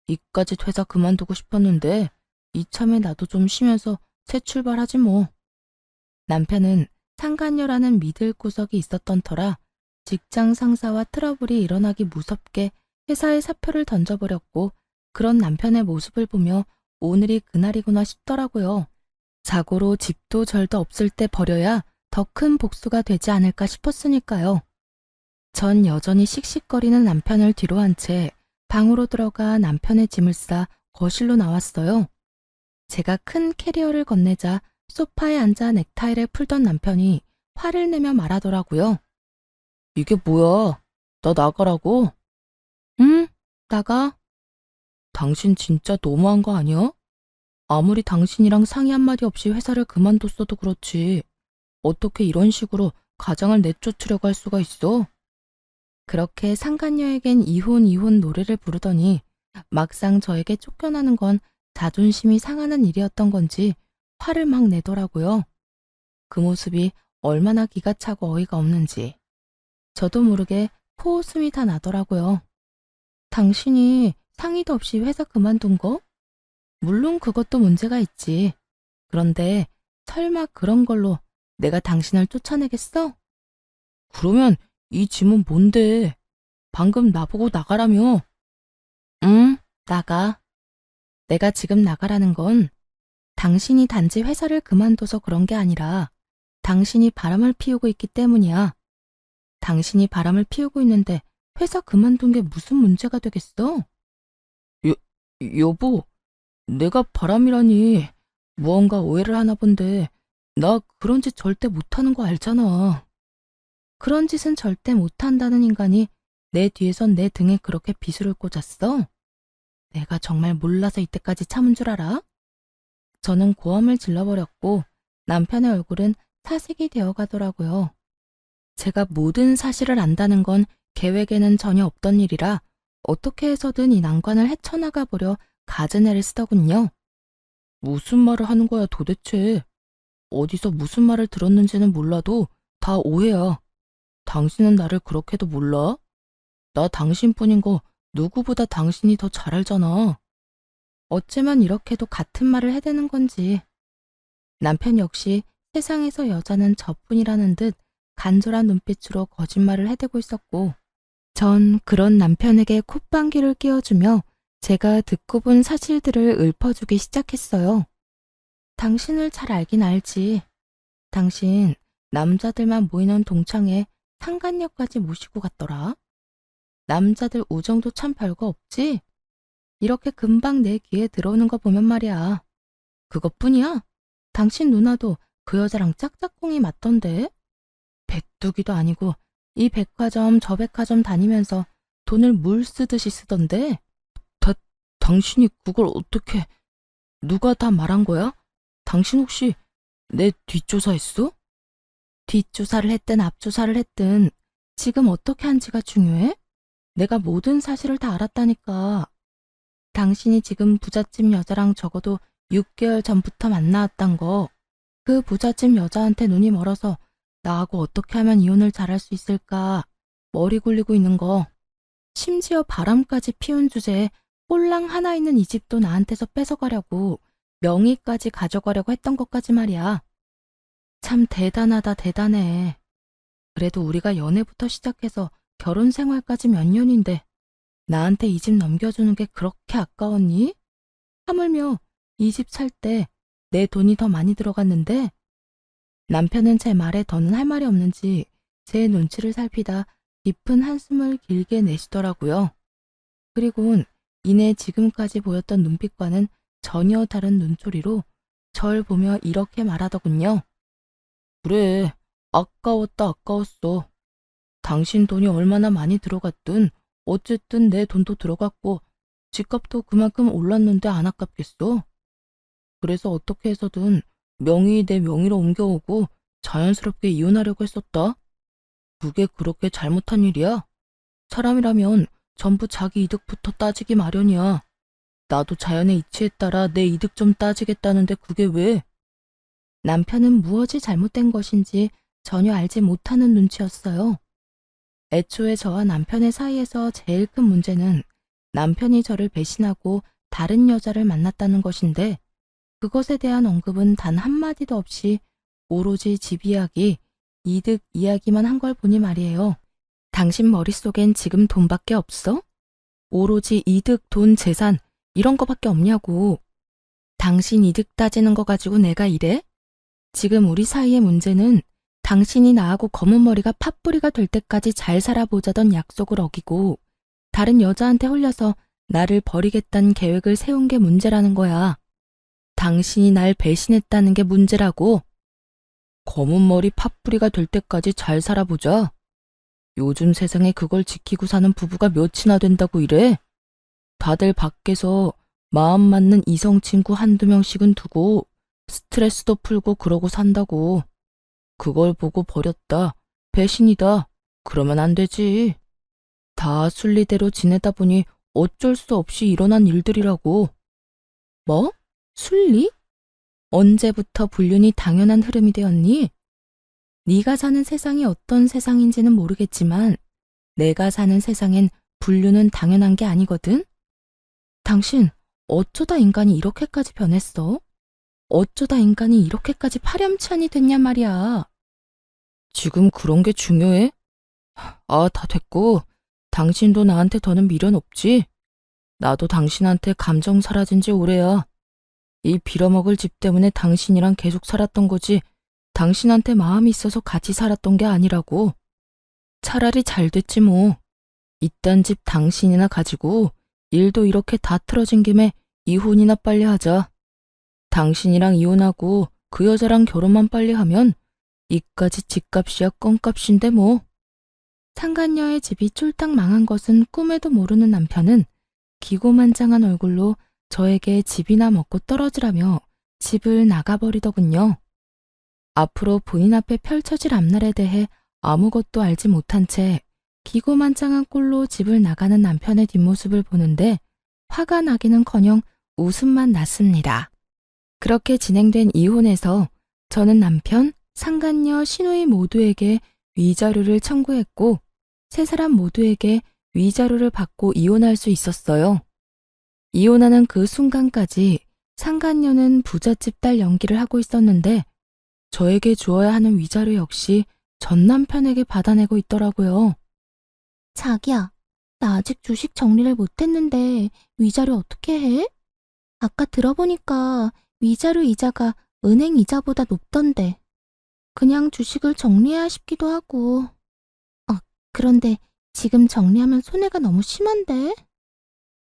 이까짓 회사 그만두고 싶었는데 이참에 나도 좀 쉬면서 새 출발하지 뭐. 남편은 상간녀라는 믿을 구석이 있었던 터라 직장 상사와 트러블이 일어나기 무섭게 회사에 사표를 던져버렸고 그런 남편의 모습을 보며 오늘이 그날이구나 싶더라고요. 자고로 집도 절도 없을 때 버려야 더 큰 복수가 되지 않을까 싶었으니까요. 전 여전히 씩씩거리는 남편을 뒤로 한 채 방으로 들어가 남편의 짐을 싸 거실로 나왔어요. 제가 큰 캐리어를 건네자 소파에 앉아 넥타이를 풀던 남편이 화를 내며 말하더라고요. 이게 뭐야? 나 나가라고? 응? 나가? 당신 진짜 너무한 거 아니야? 아무리 당신이랑 상의 한마디 없이 회사를 그만뒀어도 그렇지. 어떻게 이런 식으로 가장을 내쫓으려고 할 수가 있어? 그렇게 상간녀에겐 이혼 노래를 부르더니 막상 저에게 쫓겨나는 건 자존심이 상하는 일이었던 건지 화를 막 내더라고요. 그 모습이 얼마나 기가 차고 어이가 없는지. 저도 모르게 코웃음이 다 나더라고요. 당신이 상의도 없이 회사 그만둔 거? 물론 그것도 문제가 있지. 그런데 설마 그런 걸로 내가 당신을 쫓아내겠어? 그러면 이 짐은 뭔데? 방금 나보고 나가라며. 응, 나가. 내가 지금 나가라는 건 당신이 단지 회사를 그만둬서 그런 게 아니라 당신이 바람을 피우고 있기 때문이야. 당신이 바람을 피우고 있는데 회사 그만둔 게 무슨 문제가 되겠어? 여보, 내가 바람이라니 무언가 오해를 하나 본데 나 그런 짓 절대 못하는 거 알잖아. 그런 짓은 절대 못한다는 인간이 내 뒤에선 내 등에 그렇게 비수를 꽂았어? 내가 정말 몰라서 이때까지 참은 줄 알아? 저는 고함을 질러버렸고 남편의 얼굴은 사색이 되어가더라고요. 제가 모든 사실을 안다는 건 계획에는 전혀 없던 일이라 어떻게 해서든 이 난관을 헤쳐나가 보려 갖은 애를 쓰더군요. 무슨 말을 하는 거야 도대체. 어디서 무슨 말을 들었는지는 몰라도 다 오해야. 당신은 나를 그렇게도 몰라? 나 당신뿐인 거 누구보다 당신이 더 잘 알잖아. 어째만 이렇게도 같은 말을 해대는 건지. 남편 역시 세상에서 여자는 저뿐이라는 듯 간절한 눈빛으로 거짓말을 해대고 있었고, 전 그런 남편에게 콧방귀를 뀌어주며 제가 듣고 본 사실들을 읊어주기 시작했어요. 당신을 잘 알긴 알지. 당신 남자들만 모이는 동창회 상간녀까지 모시고 갔더라. 남자들 우정도 참 별거 없지? 이렇게 금방 내 귀에 들어오는 거 보면 말이야. 그것뿐이야? 당신 누나도 그 여자랑 짝짝꿍이 맞던데? 백두기도 아니고 이 백화점 저 백화점 다니면서 돈을 물 쓰듯이 쓰던데? 당신이 그걸 어떻게... 누가 다 말한 거야? 당신 혹시 내 뒷조사했어? 뒷조사를 했든 앞조사를 했든 지금 어떻게 한지가 중요해? 내가 모든 사실을 다 알았다니까. 당신이 지금 부잣집 여자랑 적어도 6개월 전부터 만나왔단 거, 그 부잣집 여자한테 눈이 멀어서 나하고 어떻게 하면 이혼을 잘할 수 있을까 머리 굴리고 있는 거, 심지어 바람까지 피운 주제에 꼴랑 하나 있는 이 집도 나한테서 뺏어가려고 명의까지 가져가려고 했던 것까지 말이야. 참 대단하다 대단해. 그래도 우리가 연애부터 시작해서 결혼 생활까지 몇 년인데 나한테 이 집 넘겨주는 게 그렇게 아까웠니? 하물며 이 집 살 때 내 돈이 더 많이 들어갔는데. 남편은 제 말에 더는 할 말이 없는지 제 눈치를 살피다 깊은 한숨을 길게 내쉬더라고요. 그리고는 이내 지금까지 보였던 눈빛과는 전혀 다른 눈초리로 절 보며 이렇게 말하더군요. 그래, 아까웠다 아까웠어. 당신 돈이 얼마나 많이 들어갔든 어쨌든 내 돈도 들어갔고 집값도 그만큼 올랐는데 안 아깝겠어? 그래서 어떻게 해서든 명의 내 명의로 옮겨오고 자연스럽게 이혼하려고 했었다. 그게 그렇게 잘못한 일이야? 사람이라면 전부 자기 이득부터 따지기 마련이야. 나도 자연의 이치에 따라 내 이득 좀 따지겠다는데 그게 왜? 남편은 무엇이 잘못된 것인지 전혀 알지 못하는 눈치였어요. 애초에 저와 남편의 사이에서 제일 큰 문제는 남편이 저를 배신하고 다른 여자를 만났다는 것인데, 그것에 대한 언급은 단 한마디도 없이 오로지 집 이야기, 이득 이야기만 한 걸 보니 말이에요. 당신 머릿속엔 지금 돈밖에 없어? 오로지 이득, 돈, 재산 이런 거밖에 없냐고. 당신 이득 따지는 거 가지고 내가 이래? 지금 우리 사이의 문제는 당신이 나하고 검은 머리가 팥뿌리가 될 때까지 잘 살아보자던 약속을 어기고 다른 여자한테 홀려서 나를 버리겠다는 계획을 세운 게 문제라는 거야. 당신이 날 배신했다는 게 문제라고. 검은 머리 팥뿌리가 될 때까지 잘 살아보자. 요즘 세상에 그걸 지키고 사는 부부가 몇이나 된다고 이래? 다들 밖에서 마음 맞는 이성 친구 한두 명씩은 두고 스트레스도 풀고 그러고 산다고. 그걸 보고 버렸다, 배신이다, 그러면 안 되지. 다 순리대로 지내다 보니 어쩔 수 없이 일어난 일들이라고. 뭐? 순리? 언제부터 불륜이 당연한 흐름이 되었니? 네가 사는 세상이 어떤 세상인지는 모르겠지만 내가 사는 세상엔 불륜은 당연한 게 아니거든? 당신 어쩌다 인간이 이렇게까지 변했어? 어쩌다 인간이 이렇게까지 파렴치한이 됐냔 말이야. 지금 그런 게 중요해? 아, 다 됐고 당신도 나한테 더는 미련 없지? 나도 당신한테 감정 사라진 지 오래야. 이 빌어먹을 집 때문에 당신이랑 계속 살았던 거지 당신한테 마음이 있어서 같이 살았던 게 아니라고. 차라리 잘 됐지 뭐. 이딴 집 당신이나 가지고 일도 이렇게 다 틀어진 김에 이혼이나 빨리 하자. 당신이랑 이혼하고 그 여자랑 결혼만 빨리 하면 이까지 집값이야 껌값인데 뭐. 상간녀의 집이 쫄딱 망한 것은 꿈에도 모르는 남편은 기고만장한 얼굴로 저에게 집이나 먹고 떨어지라며 집을 나가버리더군요. 앞으로 본인 앞에 펼쳐질 앞날에 대해 아무것도 알지 못한 채 기고만장한 꼴로 집을 나가는 남편의 뒷모습을 보는데 화가 나기는커녕 웃음만 났습니다. 그렇게 진행된 이혼에서 저는 남편, 상간녀, 시누이 모두에게 위자료를 청구했고 세 사람 모두에게 위자료를 받고 이혼할 수 있었어요. 이혼하는 그 순간까지 상간녀는 부잣집 딸 연기를 하고 있었는데 저에게 주어야 하는 위자료 역시 전 남편에게 받아내고 있더라고요. 자기야, 나 아직 주식 정리를 못했는데 위자료 어떻게 해? 아까 들어보니까 위자료 이자가 은행 이자보다 높던데. 그냥 주식을 정리해야 싶기도 하고. 그런데 지금 정리하면 손해가 너무 심한데?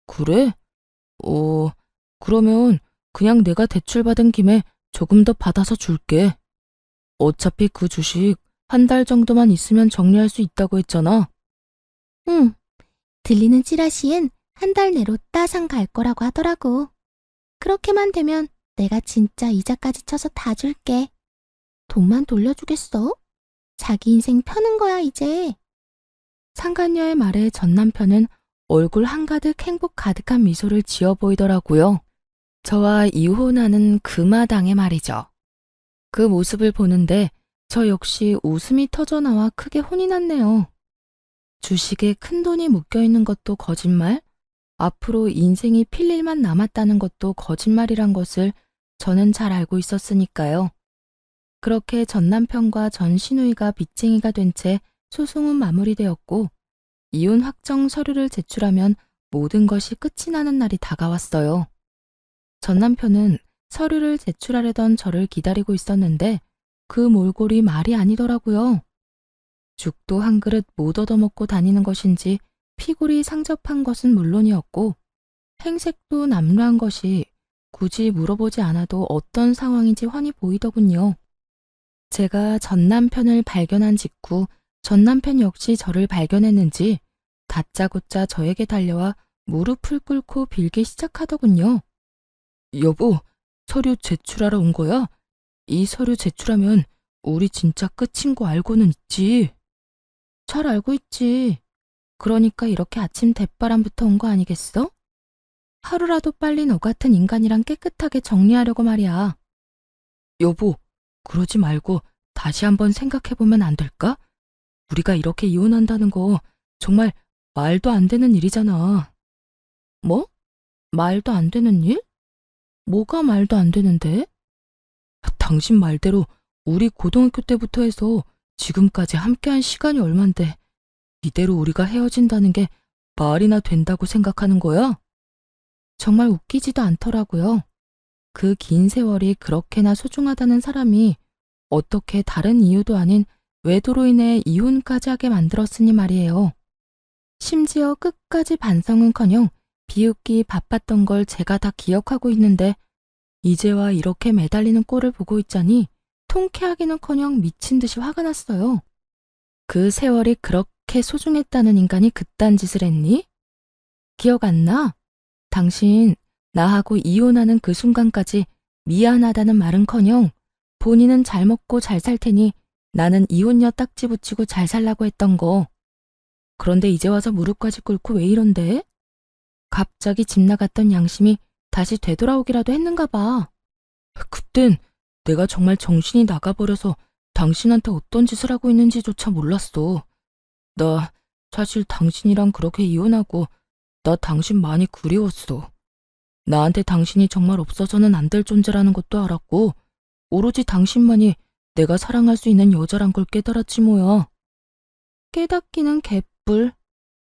그래? 그러면 그냥 내가 대출받은 김에 조금 더 받아서 줄게. 어차피 그 주식 한 달 정도만 있으면 정리할 수 있다고 했잖아. 응, 들리는 찌라시엔 한 달 내로 따상 갈 거라고 하더라고. 그렇게만 되면 내가 진짜 이자까지 쳐서 다 줄게. 돈만 돌려주겠어? 자기 인생 펴는 거야, 이제. 상간녀의 말에 전 남편은 얼굴 한가득 행복 가득한 미소를 지어 보이더라고요. 저와 이혼하는 그 마당에 말이죠. 그 모습을 보는데 저 역시 웃음이 터져나와 크게 혼이 났네요. 주식에 큰 돈이 묶여 있는 것도 거짓말, 앞으로 인생이 필 일만 남았다는 것도 거짓말이란 것을 저는 잘 알고 있었으니까요. 그렇게 전 남편과 전 시누이가 빚쟁이가 된 채 소송은 마무리되었고 이혼 확정 서류를 제출하면 모든 것이 끝이 나는 날이 다가왔어요. 전 남편은 서류를 제출하려던 저를 기다리고 있었는데 그 몰골이 말이 아니더라고요. 죽도 한 그릇 못 얻어먹고 다니는 것인지 피골이 상접한 것은 물론이었고 행색도 남루한 것이 굳이 물어보지 않아도 어떤 상황인지 훤히 보이더군요. 제가 전 남편을 발견한 직후 전 남편 역시 저를 발견했는지 다짜고짜 저에게 달려와 무릎을 꿇고 빌기 시작하더군요. 여보, 서류 제출하러 온 거야? 이 서류 제출하면 우리 진짜 끝인 거 알고는 있지. 잘 알고 있지. 그러니까 이렇게 아침 대바람부터 온 거 아니겠어? 하루라도 빨리 너 같은 인간이랑 깨끗하게 정리하려고 말이야. 여보, 그러지 말고 다시 한번 생각해보면 안 될까? 우리가 이렇게 이혼한다는 거 정말 말도 안 되는 일이잖아. 뭐? 말도 안 되는 일? 뭐가 말도 안 되는데? 당신 말대로 우리 고등학교 때부터 해서 지금까지 함께한 시간이 얼만데 이대로 우리가 헤어진다는 게 말이나 된다고 생각하는 거야? 정말 웃기지도 않더라고요. 그 긴 세월이 그렇게나 소중하다는 사람이 어떻게 다른 이유도 아닌 외도로 인해 이혼까지 하게 만들었으니 말이에요. 심지어 끝까지 반성은커녕 비웃기 바빴던 걸 제가 다 기억하고 있는데 이제와 이렇게 매달리는 꼴을 보고 있자니 통쾌하기는커녕 미친 듯이 화가 났어요. 그 세월이 그렇게 소중했다는 인간이 그딴 짓을 했니? 기억 안 나? 당신 나하고 이혼하는 그 순간까지 미안하다는 말은커녕 본인은 잘 먹고 잘 살 테니 나는 이혼녀 딱지 붙이고 잘 살라고 했던 거. 그런데 이제 와서 무릎까지 꿇고 왜 이런데? 갑자기 집 나갔던 양심이 다시 되돌아오기라도 했는가 봐. 그땐 내가 정말 정신이 나가버려서 당신한테 어떤 짓을 하고 있는지조차 몰랐어. 나 사실 당신이랑 그렇게 이혼하고 나 당신 많이 그리웠어. 나한테 당신이 정말 없어서는 안 될 존재라는 것도 알았고 오로지 당신만이 내가 사랑할 수 있는 여자란 걸 깨달았지 뭐야. 깨닫기는 개뿔.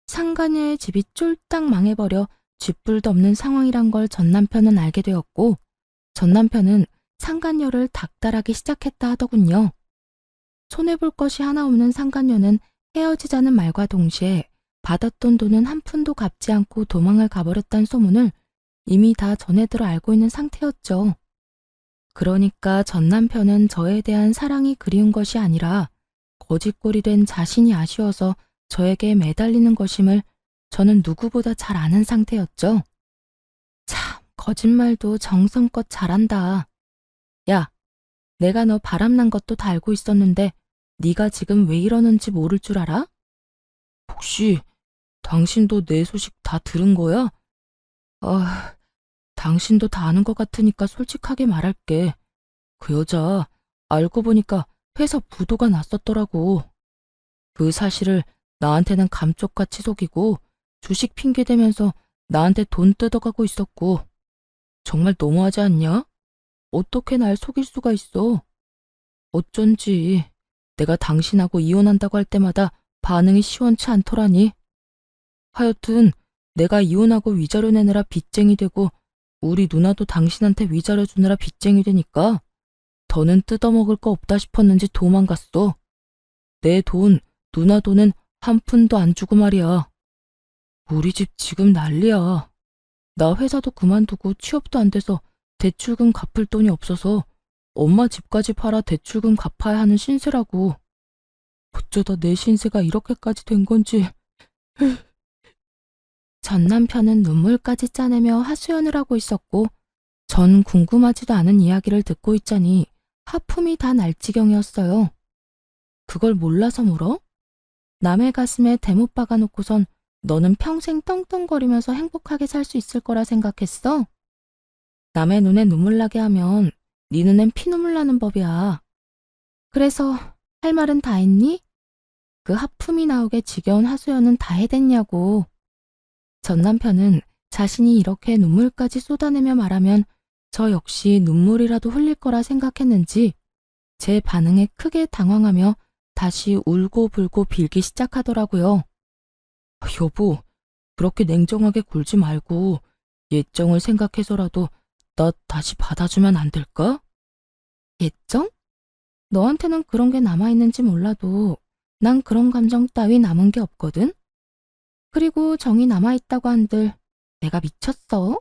상간녀의 집이 쫄딱 망해버려 쥐뿔도 없는 상황이란 걸 전 남편은 알게 되었고 전 남편은 상간녀를 닥달하기 시작했다 하더군요. 손해볼 것이 하나 없는 상간녀는 헤어지자는 말과 동시에 받았던 돈은 한 푼도 갚지 않고 도망을 가버렸다는 소문을 이미 다 전해들어 알고 있는 상태였죠. 그러니까 전 남편은 저에 대한 사랑이 그리운 것이 아니라 거짓골이 된 자신이 아쉬워서 저에게 매달리는 것임을 저는 누구보다 잘 아는 상태였죠. 참, 거짓말도 정성껏 잘한다. 야, 내가 너 바람난 것도 다 알고 있었는데 네가 지금 왜 이러는지 모를 줄 알아? 혹시 당신도 내 소식 다 들은 거야? 당신도 다 아는 것 같으니까 솔직하게 말할게. 그 여자 알고 보니까 회사 부도가 났었더라고. 그 사실을 나한테는 감쪽같이 속이고 주식 핑계대면서 나한테 돈 뜯어가고 있었고. 정말 너무하지 않냐? 어떻게 날 속일 수가 있어? 어쩐지 내가 당신하고 이혼한다고 할 때마다 반응이 시원치 않더라니. 하여튼 내가 이혼하고 위자료 내느라 빚쟁이 되고 우리 누나도 당신한테 위자료 주느라 빚쟁이 되니까 더는 뜯어먹을 거 없다 싶었는지 도망갔어. 내 돈, 누나 돈은 한 푼도 안 주고 말이야. 우리 집 지금 난리야. 나 회사도 그만두고 취업도 안 돼서 대출금 갚을 돈이 없어서 엄마 집까지 팔아 대출금 갚아야 하는 신세라고. 어쩌다 내 신세가 이렇게까지 된 건지. 전 남편은 눈물까지 짜내며 하소연을 하고 있었고 전 궁금하지도 않은 이야기를 듣고 있자니 하품이 다 날 지경이었어요. 그걸 몰라서 물어? 남의 가슴에 대못 박아놓고선 너는 평생 떵떵거리면서 행복하게 살 수 있을 거라 생각했어? 남의 눈에 눈물 나게 하면 네 눈엔 피눈물 나는 법이야. 그래서 할 말은 다 했니? 그 하품이 나오게 지겨운 하소연은 다 해댔냐고. 전 남편은 자신이 이렇게 눈물까지 쏟아내며 말하면 저 역시 눈물이라도 흘릴 거라 생각했는지 제 반응에 크게 당황하며 다시 울고불고 빌기 시작하더라고요. 여보, 그렇게 냉정하게 굴지 말고 예정을 생각해서라도 나 다시 받아주면 안 될까? 예정? 너한테는 그런 게 남아있는지 몰라도 난 그런 감정 따위 남은 게 없거든? 그리고 정이 남아있다고 한들 내가 미쳤어?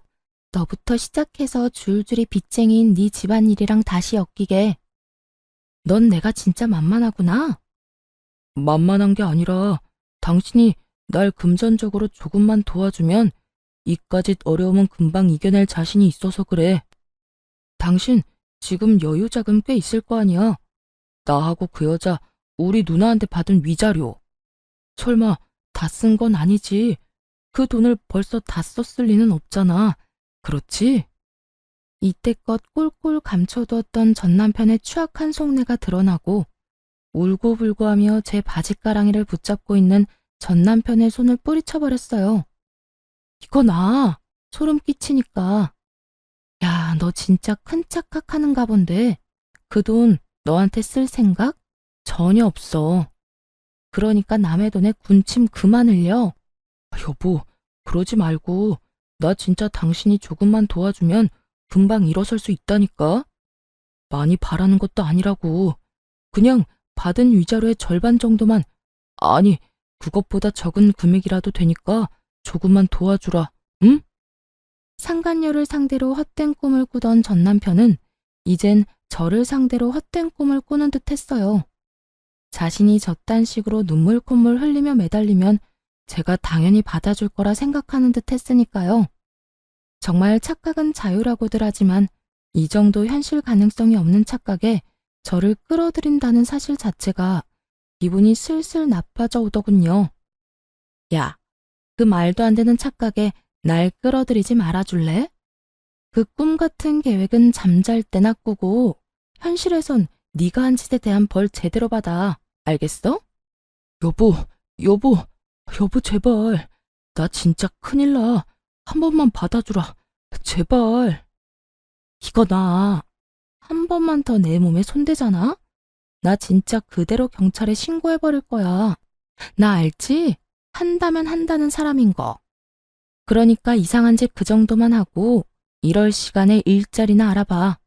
너부터 시작해서 줄줄이 빚쟁이인 네 집안일이랑 다시 엮이게. 넌 내가 진짜 만만하구나. 만만한 게 아니라 당신이 날 금전적으로 조금만 도와주면 이까짓 어려움은 금방 이겨낼 자신이 있어서 그래. 당신 지금 여유 자금 꽤 있을 거 아니야. 나하고 그 여자 우리 누나한테 받은 위자료. 설마 다 쓴 건 아니지. 그 돈을 벌써 다 썼을 리는 없잖아. 그렇지? 이때껏 꼴꼴 감춰두었던 전 남편의 추악한 속내가 드러나고 울고불고하며 제 바짓가랑이를 붙잡고 있는 전 남편의 손을 뿌리쳐버렸어요. 이거 나 소름 끼치니까. 야, 너 진짜 큰 착각하는가 본데 그 돈 너한테 쓸 생각 전혀 없어. 그러니까 남의 돈에 군침 그만 흘려. 여보, 그러지 말고 나 진짜 당신이 조금만 도와주면 금방 일어설 수 있다니까. 많이 바라는 것도 아니라고. 그냥 받은 위자료의 절반 정도만, 아니 그것보다 적은 금액이라도 되니까 조금만 도와주라. 응? 상간녀를 상대로 헛된 꿈을 꾸던 전 남편은 이젠 저를 상대로 헛된 꿈을 꾸는 듯 했어요. 자신이 저딴 식으로 눈물 콧물 흘리며 매달리면 제가 당연히 받아줄 거라 생각하는 듯 했으니까요. 정말 착각은 자유라고들 하지만 이 정도 현실 가능성이 없는 착각에 저를 끌어들인다는 사실 자체가 기분이 슬슬 나빠져 오더군요. 야, 그 말도 안 되는 착각에 날 끌어들이지 말아줄래? 그 꿈 같은 계획은 잠잘 때나 꾸고 현실에선 네가 한 짓에 대한 벌 제대로 받아. 알겠어? 여보, 여보, 여보 제발. 나 진짜 큰일 나. 한 번만 받아주라. 제발. 이거 나 한 번만 더 내 몸에 손대잖아? 나 진짜 그대로 경찰에 신고해버릴 거야. 나 알지? 한다면 한다는 사람인 거. 그러니까 이상한 짓 그 정도만 하고 이럴 시간에 일자리나 알아봐.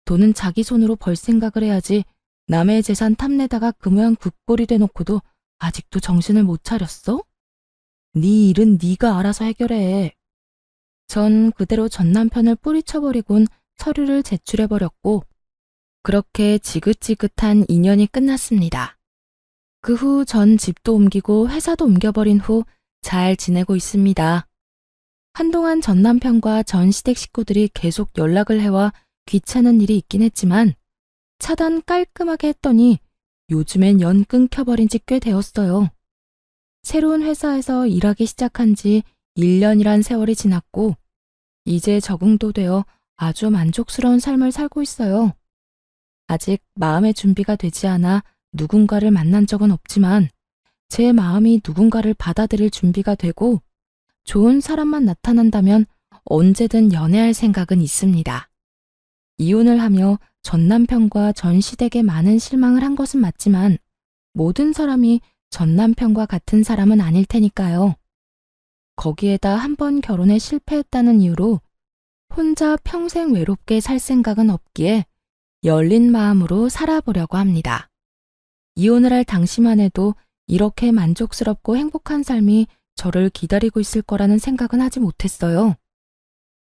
돈은 자기 손으로 벌 생각을 해야지 남의 재산 탐내다가 그 모양 그 꼴이 돼놓고도 아직도 정신을 못 차렸어? 네 일은 네가 알아서 해결해. 전 그대로 전 남편을 뿌리쳐버리곤 서류를 제출해버렸고 그렇게 지긋지긋한 인연이 끝났습니다. 그 후 전 집도 옮기고 회사도 옮겨버린 후 잘 지내고 있습니다. 한동안 전 남편과 전 시댁 식구들이 계속 연락을 해와 귀찮은 일이 있긴 했지만 차단 깔끔하게 했더니 요즘엔 연 끊겨버린 지 꽤 되었어요. 새로운 회사에서 일하기 시작한 지 1년이란 세월이 지났고 이제 적응도 되어 아주 만족스러운 삶을 살고 있어요. 아직 마음의 준비가 되지 않아 누군가를 만난 적은 없지만 제 마음이 누군가를 받아들일 준비가 되고 좋은 사람만 나타난다면 언제든 연애할 생각은 있습니다. 이혼을 하며 전 남편과 전 시댁에 많은 실망을 한 것은 맞지만 모든 사람이 전 남편과 같은 사람은 아닐 테니까요. 거기에다 한 번 결혼에 실패했다는 이유로 혼자 평생 외롭게 살 생각은 없기에 열린 마음으로 살아보려고 합니다. 이혼을 할 당시만 해도 이렇게 만족스럽고 행복한 삶이 저를 기다리고 있을 거라는 생각은 하지 못했어요.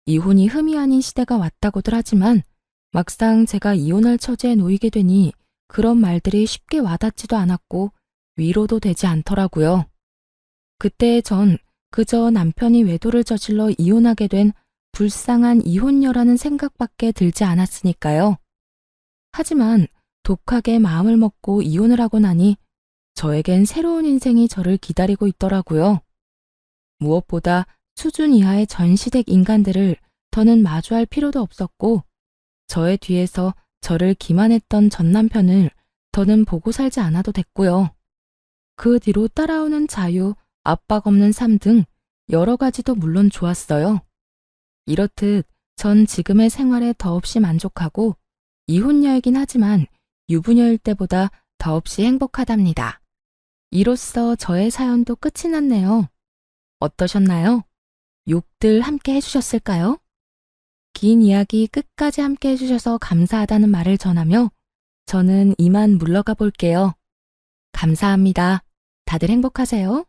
이혼이 흠이 아닌 시대가 왔다고들 하지만 막상 제가 이혼할 처지에 놓이게 되니 그런 말들이 쉽게 와닿지도 않았고 위로도 되지 않더라고요. 그때 전 그저 남편이 외도를 저질러 이혼하게 된 불쌍한 이혼녀라는 생각밖에 들지 않았으니까요. 하지만 독하게 마음을 먹고 이혼을 하고 나니 저에겐 새로운 인생이 저를 기다리고 있더라고요. 무엇보다 수준 이하의 전 시댁 인간들을 더는 마주할 필요도 없었고 저의 뒤에서 저를 기만했던 전 남편을 더는 보고 살지 않아도 됐고요. 그 뒤로 따라오는 자유, 압박 없는 삶 등 여러 가지도 물론 좋았어요. 이렇듯 전 지금의 생활에 더없이 만족하고 이혼녀이긴 하지만 유부녀일 때보다 더없이 행복하답니다. 이로써 저의 사연도 끝이 났네요. 어떠셨나요? 욕들 함께 해주셨을까요? 긴 이야기 끝까지 함께 해주셔서 감사하다는 말을 전하며 저는 이만 물러가 볼게요. 감사합니다. 다들 행복하세요.